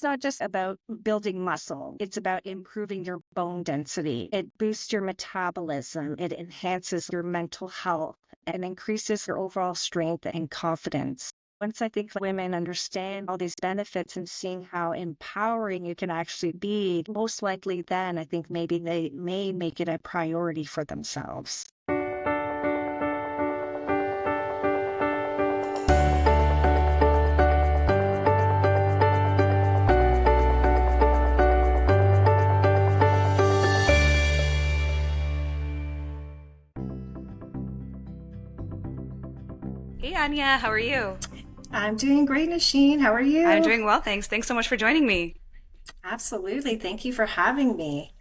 it's not just about building muscle. It's about improving your bone density. It boosts your metabolism. It enhances your mental health and increases your overall strength and confidence. Once I think women understand all these benefits and seeing how empowering it can actually be, most likely then I think maybe they may make it a priority for themselves. Hey Anya, how are you? I'm doing great, Nasheen. How are I'm you? doing well, thanks. Thanks so much for joining me. Absolutely. Thank you for having me.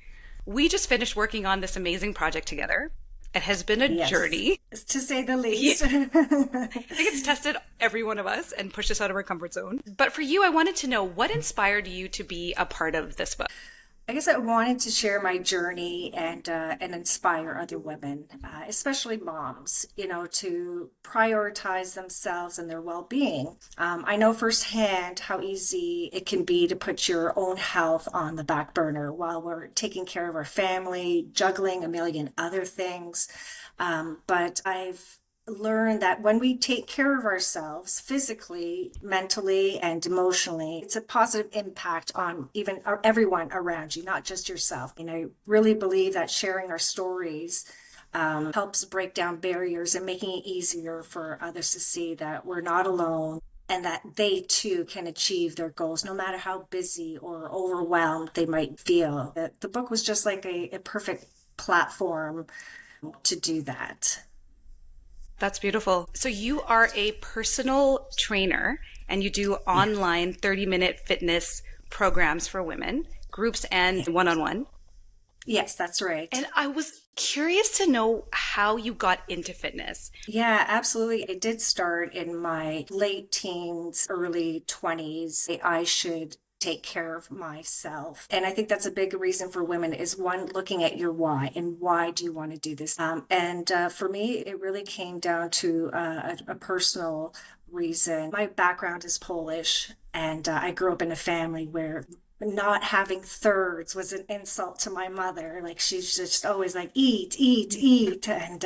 We just finished working on this amazing project together. It has been a Yes, journey. to say the Yeah, least. I think it's tested every one of us and pushed us out of our comfort zone. But for you, I wanted to know what inspired you to be a part of this book? I guess I wanted to share my journey and inspire other women, especially moms, to prioritize themselves and their well-being. I know firsthand how easy it can be to put your own health on the back burner while we're taking care of our family, juggling a million other things. But I've learned that when we take care of ourselves physically, mentally, and emotionally, it's a positive impact on even everyone around you, not just yourself. I really believe that sharing our stories helps break down barriers and making it easier for others to see that we're not alone and that they too can achieve their goals no matter how busy or overwhelmed they might feel. The book was just like a perfect platform to do that. That's beautiful. So you are a personal trainer and you do Yeah. online 30-minute fitness programs for women, groups and one-on-one. Yes, that's right. And I was curious to know how you got into fitness. Yeah, absolutely. It did start in my late teens, early 20s. I should take care of myself. And I think that's a big reason for women is one, looking at your why and why do you want to do this? And for me, it really came down to a personal reason. My background is Polish, and I grew up in a family where not having thirds was an insult to my mother. Like she's just always like, eat, eat, eat. And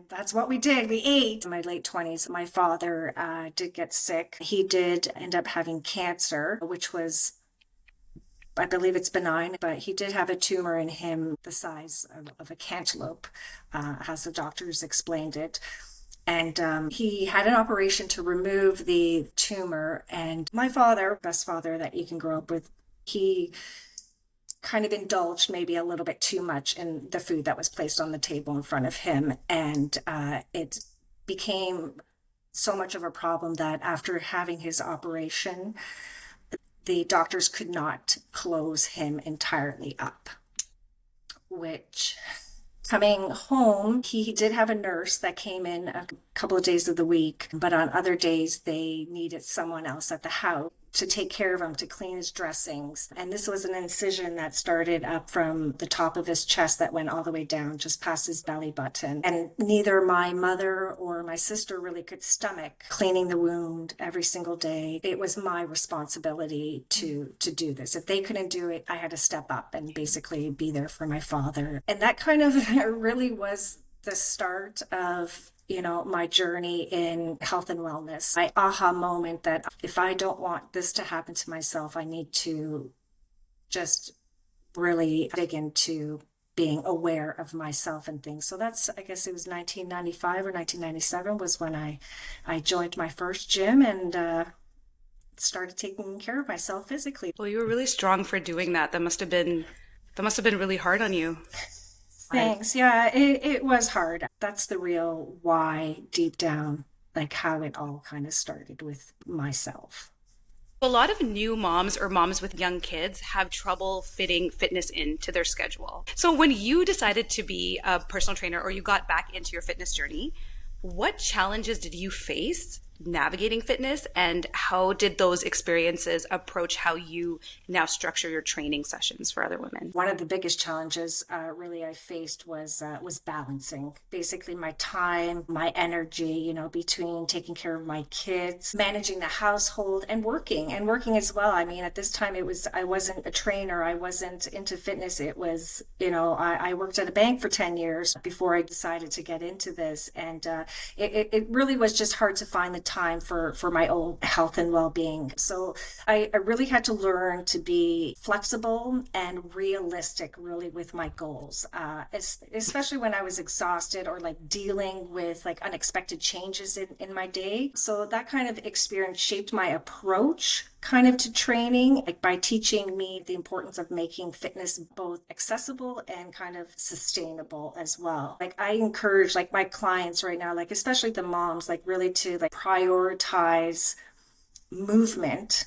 that's what we did. We ate. In my late 20s, my father did get sick. He did end up having cancer, which was, I believe it's benign, but he did have a tumor in him the size of a cantaloupe, as the doctors explained it. And he had an operation to remove the tumor. And my father, best father that you can grow up with, he kind of indulged maybe a little bit too much in the food that was placed on the table in front of him. And it became so much of a problem that after having his operation, the doctors could not close him entirely up, which coming home, he did have a nurse that came in a couple of days of the week, but on other days they needed someone else at the house to take care of him, to clean his dressings. And this was an incision that started up from the top of his chest that went all the way down, just past his belly button. And neither my mother or my sister really could stomach cleaning the wound every single day. It was my responsibility to do this. If they couldn't do it, I had to step up and basically be there for my father. And that kind of really was the start of my journey in health and wellness. My aha moment that if I don't want this to happen to myself, I need to just really dig into being aware of myself and things. So that's, I guess it was 1995 or 1997 was when I joined my first gym and started taking care of myself physically. Well, you were really strong for doing that. That must have been really hard on you. I, Thanks. Yeah, it was hard. That's the real why deep down, like how it all kind of started with myself. a lot of new moms or moms with young kids have trouble fitting fitness into their schedule. So when you decided to be a personal trainer or you got back into your fitness journey, what challenges did you face navigating fitness, and how did those experiences approach how you now structure your training sessions for other women? One of the biggest challenges really I faced was balancing basically my time, my energy, between taking care of my kids, managing the household, and working as well. I mean, at this time I wasn't a trainer, I wasn't into fitness. It was, I worked at a bank for 10 years before I decided to get into this, and it really was just hard to find the time for my own health and well-being. So I really had to learn to be flexible and realistic really with my goals, especially when I was exhausted or like dealing with like unexpected changes in my day. So that kind of experience shaped my approach kind of to training, like by teaching me the importance of making fitness both accessible and kind of sustainable as well. Like I encourage like my clients right now, like especially the moms, like really to like prioritize movement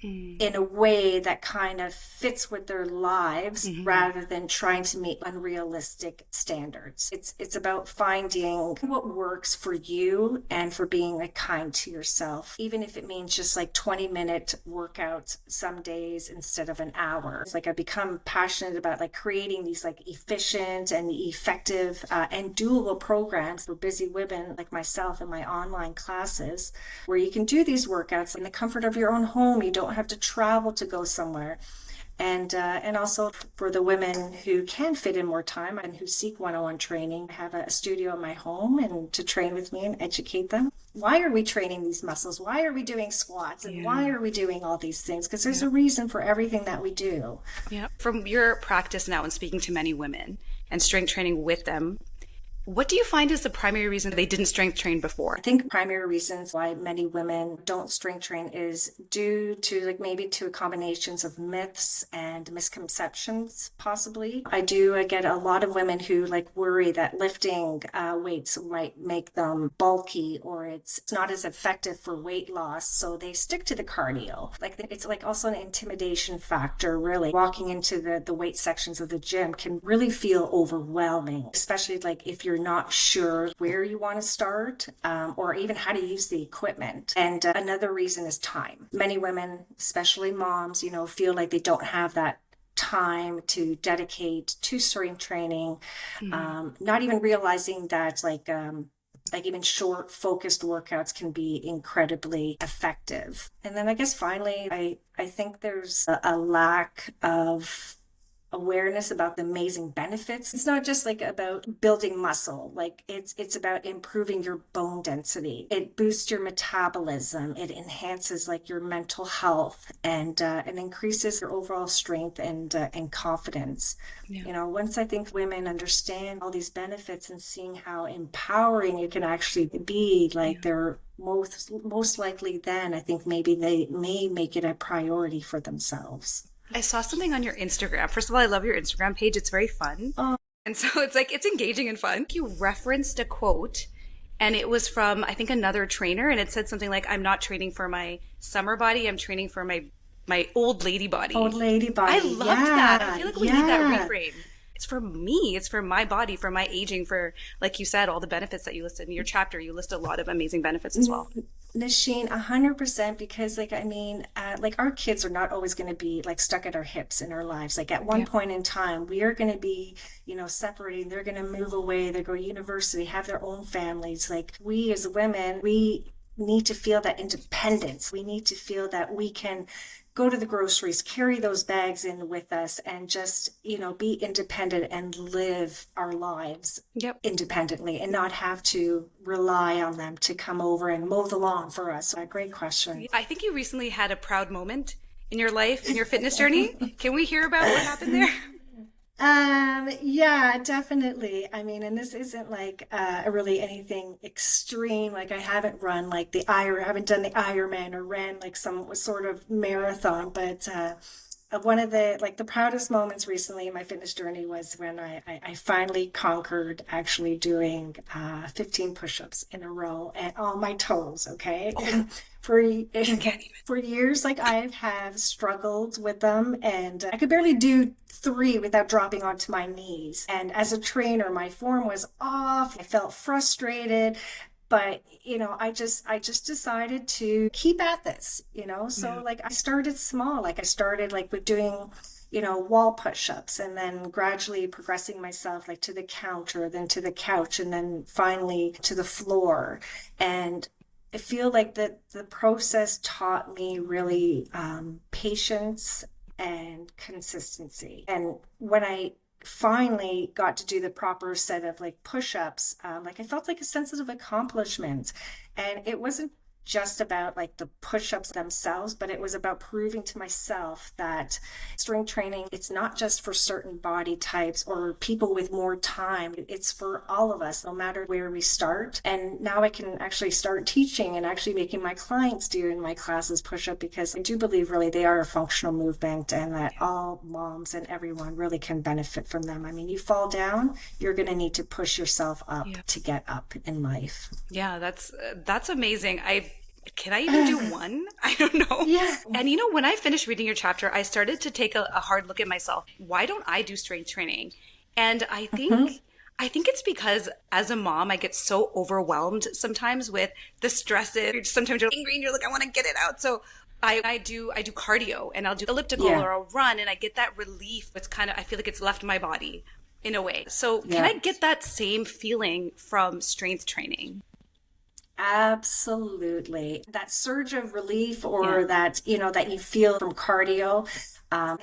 in a way that kind of fits with their lives rather than trying to meet unrealistic standards. It's about finding what works for you and for being like kind to yourself, even if it means just like 20-minute workouts some days instead of an hour. It's like I've become passionate about like creating these like efficient and effective and doable programs for busy women like myself in my online classes, where you can do these workouts in the comfort of your own home. You don't have to travel to go somewhere. And also for the women who can fit in more time and who seek one-on-one training, I have a studio in my home and to train with me and educate them. Why are we training these muscles? Why are we doing squats? And why are we doing all these things? Because there's a reason for everything that we do. Yeah. From your practice now and speaking to many women and strength training with them, what do you find is the primary reason they didn't strength train before? I think primary reasons why many women don't strength train is due to like maybe to combinations of myths and misconceptions, possibly. I get a lot of women who like worry that lifting weights might make them bulky or it's not as effective for weight loss, so they stick to the cardio. Like it's like also an intimidation factor, really. Walking into the weight sections of the gym can really feel overwhelming, especially like if you're not sure where you want to start or even how to use the equipment. And another reason is time. Many women, especially moms, feel like they don't have that time to dedicate to strength training, not even realizing that like even short focused workouts can be incredibly effective. And then I guess finally, I think there's a lack of awareness about the amazing benefits. It's not just like about building muscle, like it's about improving your bone density. It boosts your metabolism. It enhances like your mental health and increases your overall strength and confidence. Once I think women understand all these benefits and seeing how empowering it can actually be, like they're most likely then I think maybe they may make it a priority for themselves. I saw something on your Instagram. First of all, I love your Instagram page. It's very fun. And so it's engaging and fun. You referenced a quote and it was from, I think, another trainer. And it said something like, I'm not training for my summer body. I'm training for my old lady body. Old lady body. I loved that. I feel like we need that reframe. It's for me. It's for my body, for my aging, for, like you said, all the benefits that you listed in your chapter. You list a lot of amazing benefits as well. Nasheen, 100%, because like our kids are not always going to be like stuck at our hips in our lives. Like at one point in time, we are going to be, separating. They're going to move away. They go to university, have their own families. Like we as women, we need to feel that independence. We need to feel that we can go to the groceries, carry those bags in with us, and just, be independent and live our lives independently and not have to rely on them to come over and mow the lawn for us. So, a great question. I think you recently had a proud moment in your life, in your fitness journey. Can we hear about what happened there? Yeah, definitely. I mean, and this isn't like really anything extreme. Like I haven't run like I haven't done the Ironman or ran like some sort of marathon, but one of the proudest moments recently in my fitness journey was when I finally conquered actually doing 15 push-ups in a row and on my toes. Okay. And for years, like I have struggled with them, and I could barely do 3 without dropping onto my knees. And as a trainer, my form was off. I felt frustrated. But, I just decided to keep at this, so Yeah. like I started small, like I started like with doing, wall push-ups, and then gradually progressing myself like to the counter, then to the couch, and then finally to the floor. And I feel like that the process taught me really patience and consistency. And when I finally got to do the proper set of like push-ups, like I felt like a sense of accomplishment. And it wasn't just about like the push-ups themselves, but it was about proving to myself that strength training, it's not just for certain body types or people with more time. It's for all of us, no matter where we start. And now I can actually start teaching and actually making my clients do in my classes push-up, because I do believe really they are a functional movement, and that all moms and everyone really can benefit from them. I mean, you fall down, you're going to need to push yourself up to get up in life. Yeah, that's amazing. Can I even do one? I don't know. Yeah. And when I finished reading your chapter, I started to take a hard look at myself. Why don't I do strength training? And I think it's because as a mom, I get so overwhelmed sometimes with the stresses. Sometimes you're angry and you're like, I want to get it out. So I do cardio, and I'll do elliptical or I'll run, and I get that relief. It's kind of, I feel like it's left my body in a way. So can I get that same feeling from strength training? Absolutely. That surge of relief, or that, that you feel from cardio,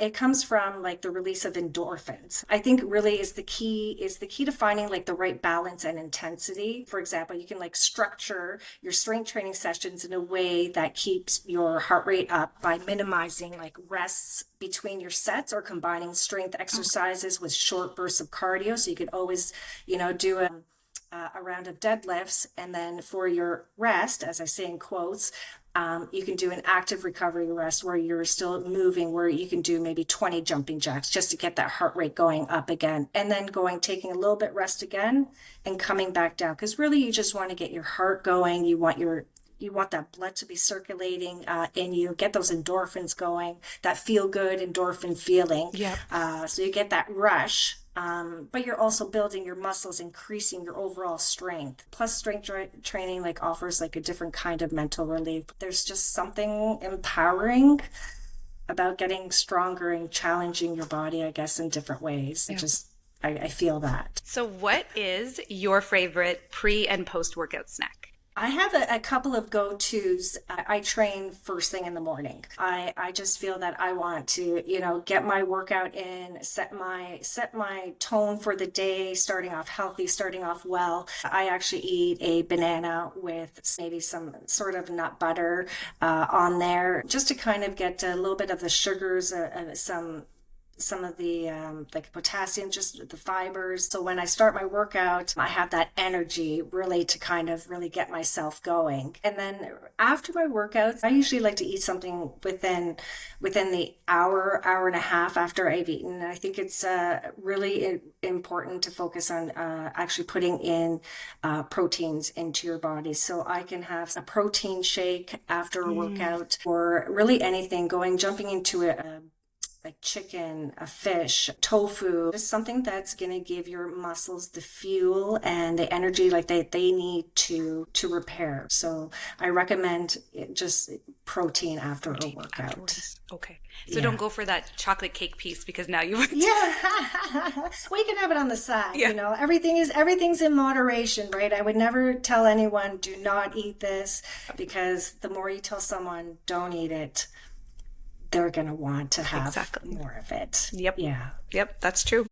it comes from like the release of endorphins. I think really is the key to finding like the right balance and intensity. For example, you can like structure your strength training sessions in a way that keeps your heart rate up by minimizing like rests between your sets, or combining strength exercises with short bursts of cardio. So you could always, do a round of deadlifts, and then for your rest, as I say in quotes, you can do an active recovery rest where you're still moving, where you can do maybe 20 jumping jacks just to get that heart rate going up again, and then taking a little bit rest again and coming back down, because really you just want to get your heart going. You want that blood to be circulating in you, get those endorphins going, that feel good endorphin feeling. Yeah. So you get that rush. But you're also building your muscles, increasing your overall strength. Plus, strength training like offers like a different kind of mental relief. There's just something empowering about getting stronger and challenging your body, I guess, in different ways. I feel that. So what is your favorite pre and post workout snack? I have a couple of go-tos. I train first thing in the morning. I just feel that I want to, get my workout in, set my tone for the day, starting off healthy, starting off well. I actually eat a banana with maybe some sort of nut butter on there, just to kind of get a little bit of the sugars, some of the like potassium, just the fibers. So when I start my workout, I have that energy really to kind of really get myself going. And then after my workouts, I usually like to eat something within the hour and a half after I've eaten. I think it's really important to focus on actually putting in proteins into your body. So I can have a protein shake after a workout, or really anything, jumping into a like chicken, a fish, tofu, just something that's going to give your muscles the fuel and the energy like they need to repair. So I recommend just protein after a workout. Afterwards. Okay. So don't go for that chocolate cake piece, because now you Yeah. Well, you can have it on the side. Everything's in moderation, right? I would never tell anyone do not eat this, because the more you tell someone don't eat it, they're going to want to have more of it. Yep. Yeah. Yep, that's true.